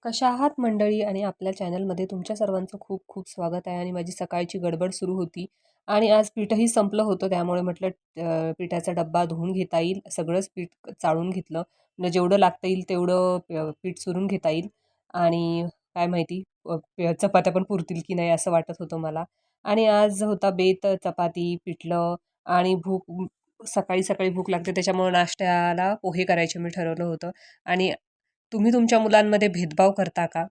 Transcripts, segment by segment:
कशा आहात मंडळी आणि आपल्या चॅनलमध्ये तुमच्या सर्वांचं खूप खूप स्वागत आहे. आणि माझी सकाळची गडबड सुरू होती आणि आज पीठही संपलं होतं, त्यामुळे म्हटलं पिठाचा डब्बा धुवून घेता येईल. सगळंच पीठ चाळून घेतलं. म्हणजे जेवढं लागता येईल तेवढं पीठ चुरून घेता येईल. आणि काय माहिती चपात्या पण पुरतील की नाही असं वाटत होतं मला. आणि आज होता बेत चपाती, पिठलं आणि सकाळी सकाळी भूक लागते, त्याच्यामुळे नाश्त्याला पोहे करायचे मी ठरवलं होतं. आणि तुम्ही तुमच्या मुलांमध्ये भेदभाव करता का?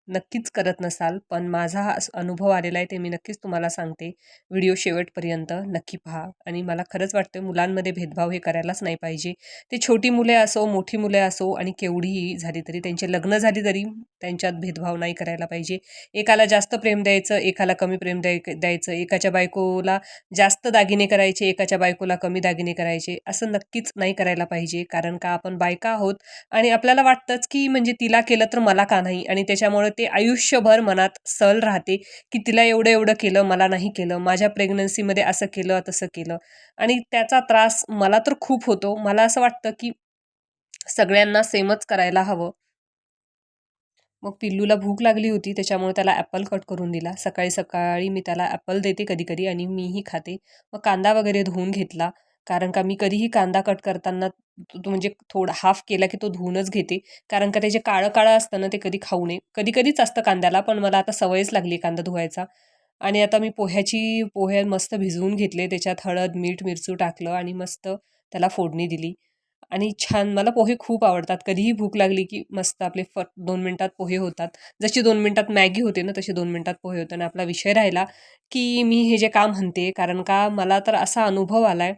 नक्कीच करत नसाल, पण माझा हा अनुभव आलेला आहे, ते मी नक्कीच तुम्हाला सांगते. व्हिडिओ शेवटपर्यंत नक्की पहा. आणि मला खरंच वाटतं मुलांमध्ये भेदभाव हे करायलाच नाही पाहिजे. ते छोटी मुले असो, मोठी मुले असो आणि केवढीही झाली तरी, त्यांचे लग्न झाली तरी त्यांच्यात भेदभाव नाही करायला पाहिजे. एकाला जास्त प्रेम द्यायचं, एकाला कमी प्रेम द्यायचं, एकाच्या बायकोला जास्त दागिने करायचे, एकाच्या बायकोला कमी दागिने करायचे, असं नक्कीच नाही करायला पाहिजे. कारण का आपण बायका आहोत आणि आपल्याला वाटतंच की म्हणजे तिला केलं तर मला का नाही, आणि त्याच्यामुळे ते आयुष्यभर मनात सल राहते की तिला एवढं एवढं केलं, मला नाही केलं, माझ्या प्रेग्नन्सीमध्ये असं केलं तसं केलं. आणि त्याचा त्रास मला तर खूप होतो. मला असं वाटतं की सगळ्यांना सेमच करायला हवं. मग पिल्लूला भूक लागली होती, त्याच्यामुळे त्याला ॲपल कट करून दिला. सकाळी सकाळी मी त्याला ॲपल देते कधी-कधी आणि मीही खाते. मग कांदा वगैरे धुवून घेतला. कारण का मी कधीही कांदा कट करताना तो तो म्हणजे थोडा हाफ केला की तो धुवूनच घेते. कारण का ते जे काळं-काळं असतं ना, ते कधी खाऊ नये. कधी-कधीच असतं कांद्याला, पण मला आता सवयच लागली कांदा धुवायचा. आणि आता मी पोहे मस्त भिजवून घेतले. त्याच्यात हळद, मीठ, मिरचू टाकलं आणि मस्त त्याला फोडणी दिली. आणि छान मला पोहे खूप आवडतात. कधीही भूक लागली की मस्त आपले 2 मिनिटात पोहे होतात. जशी 2 मिनिटात मॅगी होते ना, तशी 2 मिनिटात पोहे होते. आणि आपला विषय राहिला की मी हे जे काम म्हणते, कारण का मला तर असा अनुभव आलाय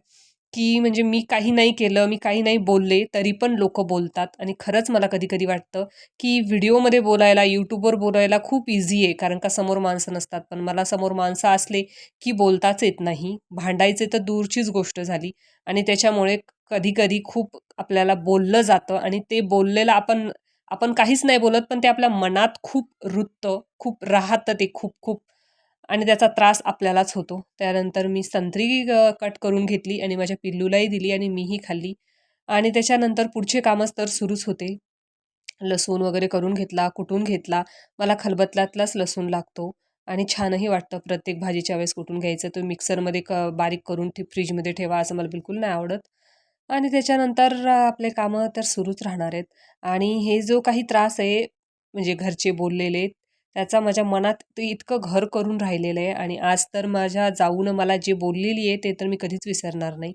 की म्हणजे मी काही नाही केलं, मी काही नाही बोलले, तरी पण लोकं बोलतात. आणि खरंच मला कधी-कधी वाटतं की व्हिडिओमध्ये बोलायला, YouTubeवर बोलायला खूप ईझी आहे, कारण का समोर माणसं नसतात. पण मला समोर माणसं असले की बोलताच येत नाही. भांडायचे तर दूरचीच गोष्ट झाली. आणि त्याच्यामुळे कधी-कधी खूप आपल्याला बोललं जातं आणि ते बोललेलं आपण आपण काहीच नाही बोलत, पण ते आपल्या मनात खूप रुततं, खूप राहतं ते खूप-खूप. आणि त्याचा त्रास आपल्यालाच होतो. त्यानंतर मी संत्री कट करून घेतली आणि माझ्या पिल्लूलाही दिली आणि मीही खाल्ली. आणि त्याच्यानंतर पुढचे कामच तर सुरूच होते. लसूण वगैरे करून घेतला, कुटून घेतला. मला खलबत्त्यातलाच लसूण लागतो आणि छानही वाटतं. प्रत्येक भाजीच्या वेळेस कुटून घ्यायचं. तो मिक्सरमध्ये बारीक करून फ्रीजमध्ये ठेवा, असं मला बिलकुल नाही आवडत. आणि त्याच्यानंतर आपले कामं तर सुरूच राहणार आहेत. आणि हे जो काही त्रास आहे, म्हणजे घरचे बोललेले, त्याचा माझ्या मनात ते इतकं घर करून राहिलेलं आहे. आणि आज तर माझ्या जाऊनं मला जे बोललेली आहे, ते तर मी कधीच विसरणार नाही.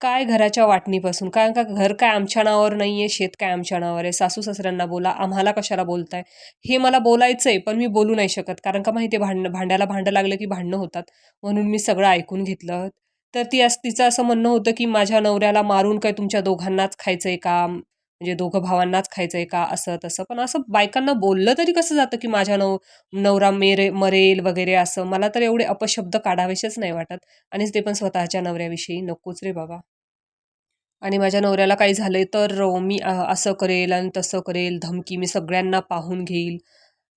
काय घराच्या वाटणीपासून, कारण का घर काय आमच्या नावावर नाही आहे, शेत काय आमच्या नावावर आहे. सासू-सासऱ्यांना बोला, आम्हाला कशाला बोलताय? हे मला बोलायचं आहे, पण मी बोलू नाही शकत. कारण का माहिती आहे, भांड्याला भांडं लागलं की भांडणं होतात. म्हणून मी सगळं ऐकून घेतलं. तर तिचं असं म्हणणं होतं की माझ्या नवऱ्याला मारून काय तुमच्या दोघांनाच खायचंय का? म्हणजे दोघं भावांनाच खायचंय का? असं तसं. पण असं बायकांना बोललं तरी कसं जातं की माझा नवरा मरेल वगैरे असं. मला तर एवढे अपशब्द काढावेसेच नाही वाटत. आणि ते पण स्वतःच्या नवऱ्याविषयी. नकोच रे बाबा. आणि माझ्या नवऱ्याला काही झालंय तर मी असं करेल आणि तसं करेल, धमकी मी सगळ्यांना पाहून घेईल.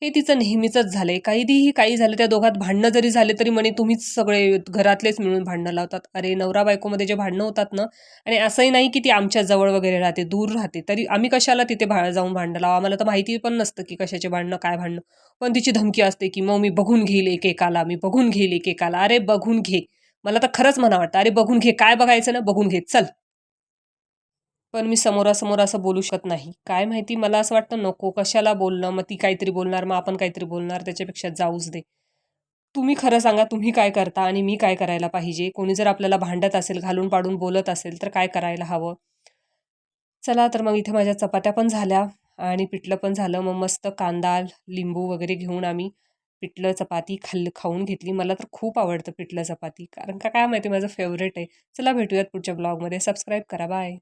हे तिचं नेहमीचंच झालंय. काहीही काही झालं, त्या दोघात भांडणं जरी झाले तरी म्हणे तुम्हीच सगळे घरातलेच मिळून भांडणं लावतात. अरे नवरा बायकोमध्ये जे भांडणं होतात ना, आणि असंही नाही की ती आमच्या जवळ वगैरे राहते, दूर राहते, तरी आम्ही कशाला तिथे जाऊन भांडणं लावावं? आम्हाला तर माहिती पण नसतं की कशाचे भांडणं, काय भांडणं. पण तिची धमकी असते की मग मी बघून घेईल एकेकाला, मी बघून घेईल एकेकाला. अरे बघून घे. मला तर खरंच म्हणावं वाटतं, अरे बघून घे. काय बघायचं ना, बघून घे. चल. पण मी समोरासमोर असं बोलू शकत नाही. काय माहिती, मला असं वाटतं नको, कशाला बोलणं, मग ती काहीतरी बोलणार, मग आपण काहीतरी बोलणार, त्याच्यापेक्षा जाऊच दे. तुम्ही खरं सांगा, तुम्ही काय करता आणि मी काय करायला पाहिजे? कोणी जर आपल्याला भांडत असेल, घालून पाडून बोलत असेल, तर काय करायला हवं? चला तर मग इथे माझ्या चपात्या पण झाल्या आणि पिठलं पण झालं. मग मस्त कांदा, लिंबू वगैरे घेऊन आम्ही पिठलं चपाती खाऊन घेतली. मला तर खूप आवडतं पिठलं चपाती. कारण का काय माहिती, माझं फेव्हरेट आहे. चला भेटूयात पुढच्या ब्लॉगमध्ये. सबस्क्राईब करा. बाय.